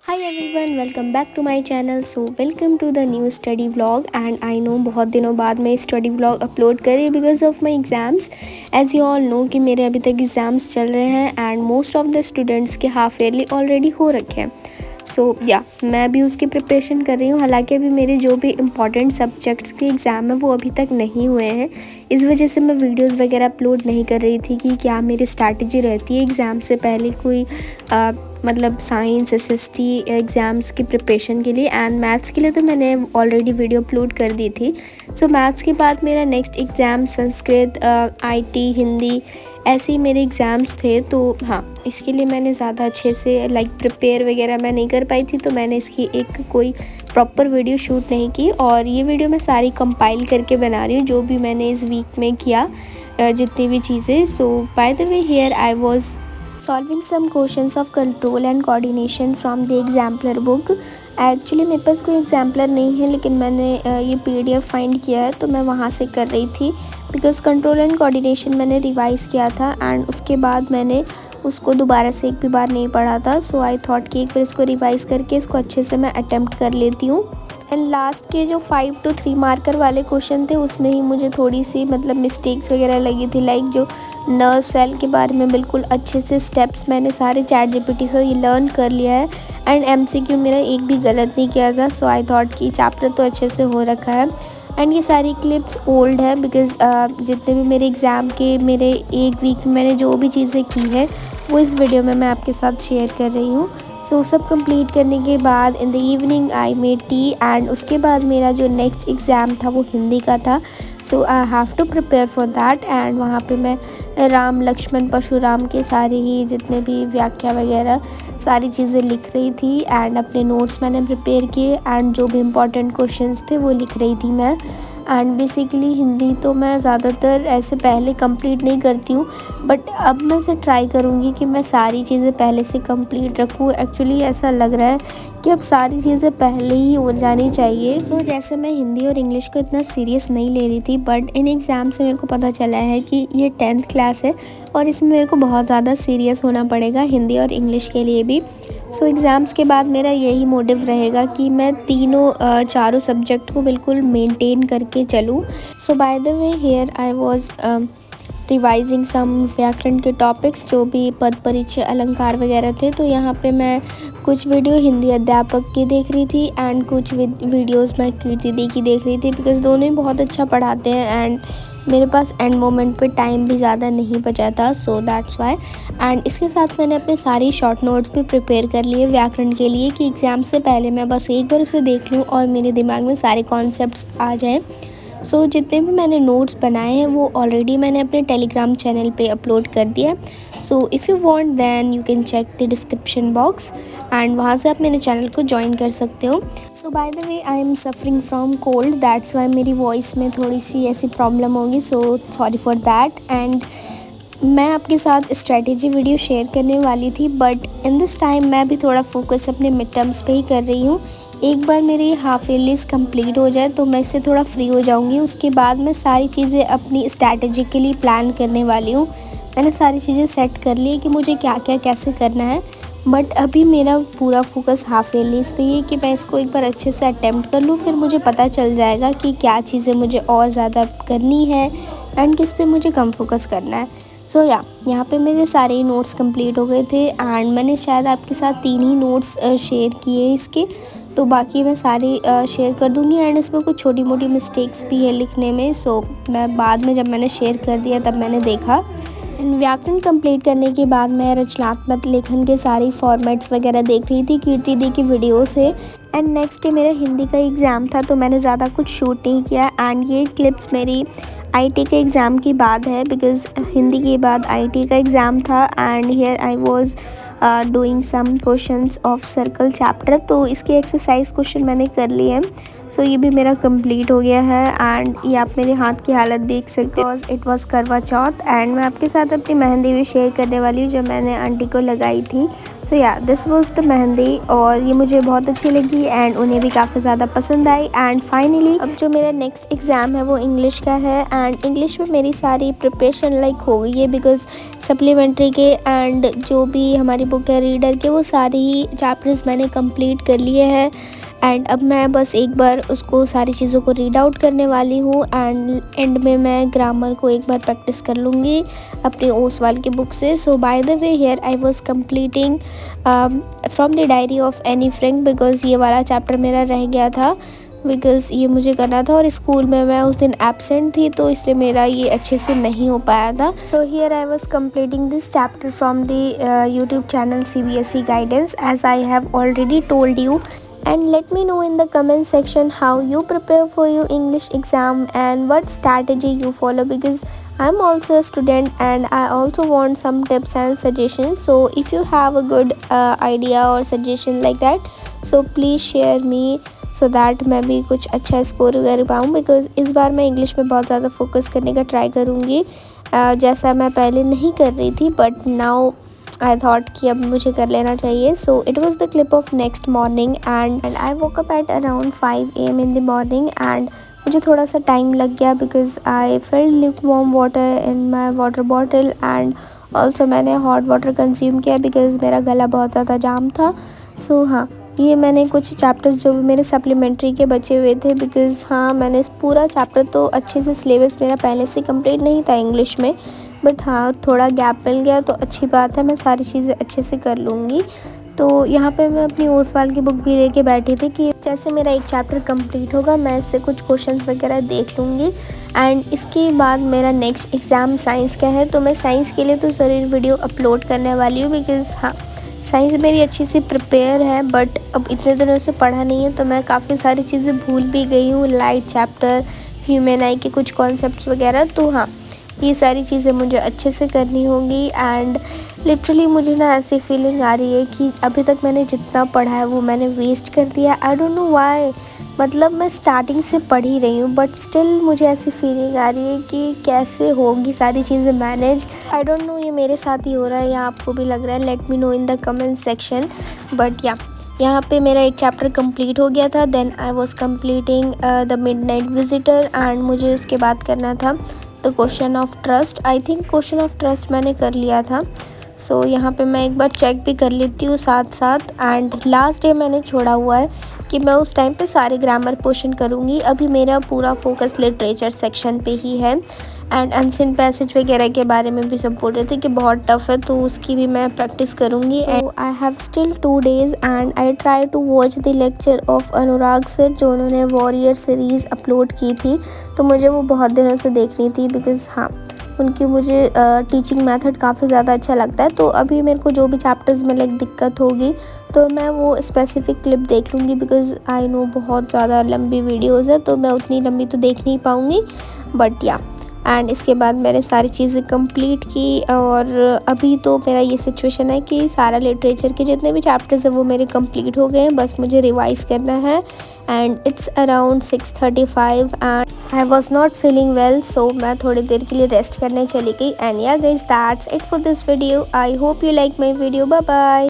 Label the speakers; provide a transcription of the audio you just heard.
Speaker 1: Hi everyone, welcome back to my channel. So welcome to the new study vlog. And I know बहुत दिनों बाद मैं study vlog upload कर रही हूँ because of my exams. As you all know कि मेरे अभी तक एग्ज़ाम्स चल रहे हैं and most of the students के हाफ ईयरली ऑलरेडी हो रखे हैं। सो मैं भी उसकी प्रिपरेशन कर रही हूँ। हालांकि अभी मेरे जो भी इम्पॉर्टेंट सब्जेक्ट्स के एग्ज़ाम है वो अभी तक नहीं हुए हैं। इस वजह से मैं वीडियोस वगैरह अपलोड नहीं कर रही थी कि क्या मेरी स्ट्रैटेजी रहती है एग्ज़ाम से पहले कोई मतलब साइंस एसएसटी एग्ज़ाम्स की प्रिपरेशन के लिए। एंड मैथ्स के लिए तो मैंने ऑलरेडी वीडियो अपलोड कर दी थी। सो मैथ्स के बाद मेरा next exam Sanskrit, IT, Hindi, ऐसे ही मेरे एग्ज़ाम्स थे। तो हाँ, इसके लिए मैंने ज़्यादा अच्छे से प्रिपेयर वगैरह मैं नहीं कर पाई थी, तो मैंने इसकी एक कोई प्रॉपर वीडियो शूट नहीं की। और ये वीडियो मैं सारी कंपाइल करके बना रही हूँ जो भी मैंने इस वीक में किया, जितनी भी चीज़ें। So by the way, here I was solving some questions of control and coordination from the exemplar book. Actually मेरे पास कोई एग्जाम्पलर नहीं है, लेकिन मैंने ये पीडीएफ फाइंड किया है तो मैं वहाँ से कर रही थी। बिकॉज कंट्रोल एंड कोऑर्डिनेशन मैंने रिवाइज़ किया था एंड उसके बाद मैंने उसको दोबारा से एक भी बार नहीं पढ़ा था। सो आई थॉट कि एक बार इसको रिवाइज़ करके इसको अच्छे से मैं अटेम्प्ट कर लेती हूँ। एंड लास्ट के जो 5 to 3 मार्कर वाले क्वेश्चन थे उसमें ही मुझे थोड़ी सी मिस्टेक्स वगैरह लगी थी। जो नर्व सेल के बारे में बिल्कुल अच्छे से स्टेप्स मैंने सारे चैट जीपीटी से ये लर्न कर लिया है एंड एमसीक्यू मेरा एक भी गलत नहीं किया था। सो आई थॉट कि चैप्टर तो अच्छे से हो रखा है। एंड ये सारी क्लिप्स ओल्ड है बिकॉज़ जितने भी मेरे एग्ज़ाम के मेरे एक वीक में मैंने जो भी चीज़ें की है वो इस वीडियो में मैं आपके साथ शेयर कर रही हूँ। सो सब कंप्लीट करने के बाद in the evening I made tea and उसके बाद मेरा जो नेक्स्ट एग्ज़ाम था वो हिंदी का था। So I have to prepare for that. And वहाँ पे मैं राम लक्ष्मण परशुराम के सारे ही जितने भी व्याख्या वगैरह सारी चीज़ें लिख रही थी एंड अपने नोट्स मैंने प्रिपेयर किए एंड जो भी इम्पोर्टेंट क्वेश्चंस थे वो लिख रही थी मैं। एंड बेसिकली हिंदी तो मैं ज़्यादातर ऐसे पहले कंप्लीट नहीं करती हूँ, बट अब मैं से ट्राई करूँगी कि मैं सारी चीज़ें पहले से कंप्लीट रखूँ। एक्चुअली ऐसा लग रहा है कि अब सारी चीज़ें पहले ही हो जानी चाहिए। सो जैसे मैं हिंदी और इंग्लिश को इतना सीरियस नहीं ले रही थी, बट इन एग्ज़ाम से मेरे को पता चला है कि ये 10th क्लास है और इसमें मेरे को बहुत ज़्यादा सीरियस होना पड़ेगा हिंदी और इंग्लिश के लिए भी। सो एग्ज़ाम्स के बाद मेरा यही मोटिव रहेगा कि मैं चारों सब्जेक्ट को बिल्कुल मेंटेन करके चलूँ। So by the way, here I was revising some व्याकरण के टॉपिक्स जो भी पद परिचय अलंकार वगैरह थे। तो यहाँ पे मैं कुछ वीडियो हिंदी अध्यापक की देख रही थी एंड कुछ वीडियोस मैं कीर्ति दी की देख रही थी बिकॉज़ दोनों ही बहुत अच्छा पढ़ाते हैं एंड मेरे पास एंड मोमेंट पे टाइम भी ज़्यादा नहीं बचा था। So that's why. एंड इसके साथ मैंने अपने सारी शॉर्ट नोट्स भी प्रिपेयर कर लिए व्याकरण के लिए कि एग्ज़ाम से पहले मैं बस एक बार उसे देख लूँ और मेरे दिमाग में सारे कॉन्सेप्ट्स आ जाएँ। सो जितने भी मैंने नोट्स बनाए हैं वो ऑलरेडी मैंने अपने टेलीग्राम चैनल पे अपलोड कर दिया। So if you want then you can check the description box and वहाँ से आप मेरे चैनल को ज्वाइन कर सकते हो। So by the way, I am suffering from cold, that's why मेरी वॉइस में थोड़ी सी ऐसी प्रॉब्लम होगी। So sorry for that. And मैं आपके साथ स्ट्रेटेजी वीडियो शेयर करने वाली थी, बट इन दिस टाइम मैं भी थोड़ा फोकस अपने मिड टर्म्स पे ही कर रही हूँ। एक बार मेरी हाफ ईयरलीज कंप्लीट हो जाए तो मैं इससे थोड़ा फ्री हो जाऊँगी। उसके बाद मैं सारी चीज़ें अपनी स्ट्रैटेजिकली प्लान करने वाली हूँ। मैंने सारी चीज़ें सेट कर ली कि मुझे क्या क्या कैसे करना है, बट अभी मेरा पूरा फोकस हाफ ईयरलीज पे ही है कि मैं इसको एक बार अच्छे से अटेम्प्ट कर लूँ। फिर मुझे पता चल जाएगा कि क्या चीज़ें मुझे और ज़्यादा करनी है एंड किस पे मुझे कम फोकस करना है। सो यहाँ पे मेरे सारे ही नोट्स कंप्लीट हो गए थे एंड मैंने शायद आपके साथ 3 ही नोट्स शेयर किए इसके, तो बाकी मैं सारे शेयर कर दूँगी। एंड इसमें कुछ छोटी मोटी मिस्टेक्स भी है लिखने में। सो मैं बाद में जब मैंने शेयर कर दिया तब मैंने देखा। एंड व्याकरण कंप्लीट करने के बाद मैं रचनात्मक लेखन के सारे फॉर्मेट्स वगैरह देख रही थी कीर्ति दी की वीडियो से। एंड नेक्स्ट डे मेरा हिंदी का एग्ज़ाम था तो मैंने ज़्यादा कुछ शूट नहीं किया एंड ये क्लिप्स मेरी आईटी के एग्ज़ाम की बाद है बिकॉज़ हिंदी के बाद आईटी का एग्ज़ाम था and here I was doing some questions of circle chapter. तो इसके एक्सरसाइज क्वेश्चन मैंने कर लिए हैं। सो ये भी मेरा कंप्लीट हो गया है एंड ये आप मेरे हाथ की हालत देख सकते हो। इट वाज करवा चौथ एंड मैं आपके साथ अपनी मेहंदी भी शेयर करने वाली हूँ जो मैंने आंटी को लगाई थी। सो या दिस वाज द मेहंदी और ये मुझे बहुत अच्छी लगी एंड उन्हें भी काफ़ी ज़्यादा पसंद आई। एंड फाइनली अब जो मेरा नेक्स्ट एग्ज़ाम है वो इंग्लिश का है एंड इंग्लिश में मेरी सारी प्रिपरेशन लाइक हो गई है बिकॉज़ सप्लीमेंट्री के एंड जो भी हमारी बुक है रीडर के वो सारे ही चैप्टर्स मैंने कंप्लीट कर लिए हैं। एंड अब मैं बस एक बार उसको सारी चीज़ों को रीड आउट करने वाली हूँ एंड एंड में मैं ग्रामर को एक बार प्रैक्टिस कर लूँगी अपनी ओसवाल की बुक से। So by the way here I was completing from the diary of Anne Frank because ये वाला चैप्टर मेरा रह गया था बिकॉज़ ये मुझे करना था और स्कूल में मैं उस दिन एब्सेंट थी तो इसलिए मेरा ये अच्छे से नहीं हो पाया था। So here I was completing this chapter from the YouTube channel CBSE guidance as I have already told you. And let me know in the comment section how you prepare for your English exam and what strategy you follow because I'm also a student and I also want some tips and suggestions. So if you have a good idea or suggestion like that, so please share me so that मैं भी कुछ अच्छा score कर पाऊँ because इस बार मैं English में बहुत ज़्यादा फोकस करने का ट्राई करूँगी जैसा मैं पहले नहीं कर रही थी बट नाउ आई थॉट कि अब मुझे कर लेना चाहिए। So it was the clip of next morning and I woke up at around 5 AM in the morning and मुझे थोड़ा सा टाइम लग गया because I field Luke warm water in my water bottle and also मैंने hot water consume किया because मेरा गला बहुत ज़्यादा जाम था। सो हाँ ये मैंने कुछ चैप्टर्स जो भी मेरे सप्लीमेंट्री के बचे हुए थे बिकॉज़ हाँ मैंने पूरा चैप्टर तो अच्छे से सिलेबस मेरा पहले से कंप्लीट नहीं था इंग्लिश में बट हाँ थोड़ा गैप मिल गया तो अच्छी बात है मैं सारी चीज़ें अच्छे से कर लूँगी। तो यहाँ पे मैं अपनी ओसवाल की बुक भी लेके बैठी थी कि जैसे मेरा एक चैप्टर कंप्लीट होगा मैं इससे कुछ क्वेश्चंस वगैरह देख लूँगी एंड इसके बाद मेरा नेक्स्ट एग्ज़ाम साइंस का है तो मैं साइंस के लिए तो ज़रूर वीडियो अपलोड करने वाली हूँ बिकॉज़ हाँ साइंस मेरी अच्छी सी प्रिपेयर है बट अब इतने दिनों से पढ़ा नहीं है तो मैं काफ़ी सारी चीज़ें भूल भी गई हूँ लाइट चैप्टर ह्यूमन आई के कुछ कॉन्सेप्ट्स वगैरह। तो हाँ ये सारी चीज़ें मुझे अच्छे से करनी होंगी एंड लिटरली मुझे ना ऐसी फीलिंग आ रही है कि अभी तक मैंने जितना पढ़ा है वो मैंने वेस्ट कर दिया। आई डोंट नो व्हाई मतलब मैं स्टार्टिंग से पढ़ ही रही हूँ बट स्टिल मुझे ऐसी फीलिंग आ रही है कि कैसे होगी सारी चीज़ें मैनेज। आई डोंट नो ये मेरे साथ ही हो रहा है या आपको भी लग रहा है, let me know in the comment section. But या यहाँ पे मेरा एक चैप्टर कंप्लीट हो गया था then I was completing the midnight visitor and मुझे उसके बाद करना था the question of trust. I think question of trust मैंने कर लिया था। सो यहाँ पे मैं एक बार चेक भी कर लेती हूँ साथ साथ एंड लास्ट डे मैंने छोड़ा हुआ है कि मैं उस टाइम पे सारे ग्रामर पोर्शन करूँगी। अभी मेरा पूरा फोकस लिटरेचर सेक्शन पे ही है एंड अनसीन पैसेज वगैरह के बारे में भी सब बोल रहे थे कि बहुत टफ़ है तो उसकी भी मैं प्रैक्टिस करूँगी। And I have still 2 days and I try to watch the lecture of Anurag sir जो उन्होंने वॉरियर सीरीज़ अपलोड की थी तो मुझे वो बहुत दिनों से देखनी थी बिकॉज़ हाँ उनकी मुझे टीचिंग मेथड काफ़ी ज़्यादा अच्छा लगता है। तो अभी मेरे को जो भी चैप्टर्स में लाइक दिक्कत होगी तो मैं वो स्पेसिफिक क्लिप देख लूँगी बिकॉज़ आई नो बहुत ज़्यादा लंबी वीडियोज़ है तो मैं उतनी लंबी तो देख नहीं पाऊँगी बट या एंड इसके बाद मैंने सारी चीज़ें कंप्लीट की और अभी तो मेरा ये सिचुएशन है कि सारा लिटरेचर के जितने भी चैप्टर्स हैं वो मेरे कंप्लीट हो गए हैं बस मुझे रिवाइज़ करना है and it's around 6:35 and I was not feeling well so मैं थोड़ी देर के लिए रेस्ट करने चली गई। And yeah guys that's it for this video. I hope you like my video. Bye bye.